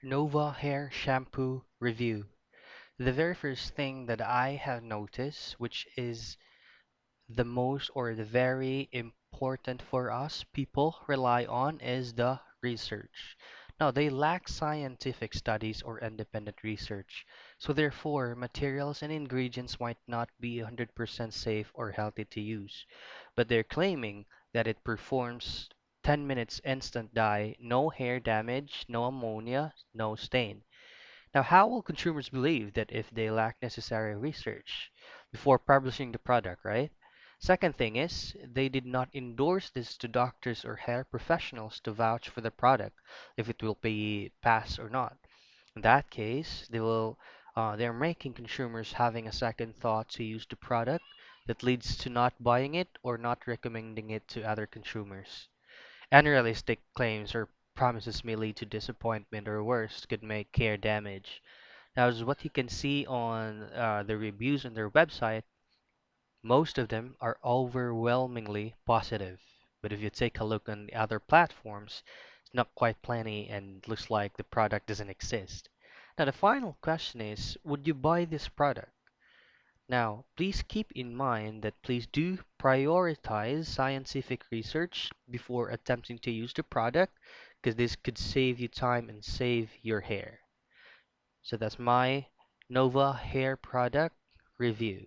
Nova Hair Shampoo review. The very first thing that I have noticed, which is the most or the very important for us people rely on, is the research. Now, they lack scientific studies or independent research, so therefore, materials and ingredients might not be 100% safe or healthy to use. But they're claiming that it performs 10 minutes instant dye, no hair damage, no ammonia, no stain. Now, how will consumers believe that if they lack necessary research before publishing the product, right? Second thing is, they did not endorse this to doctors or hair professionals to vouch for the product if it will be passed or not. In that case, they're making consumers having a second thought to use the product that leads to not buying it or not recommending it to other consumers. Unrealistic claims or promises may lead to disappointment or worse, could make care damage. Now, as what you can see on the reviews on their website, most of them are overwhelmingly positive. But if you take a look on the other platforms, it's not quite plenty and looks like the product doesn't exist. Now, the final question is, would you buy this product? Now, please keep in mind that please do prioritize scientific research before attempting to use the product because this could save you time and save your hair. So that's my Nova hair product review.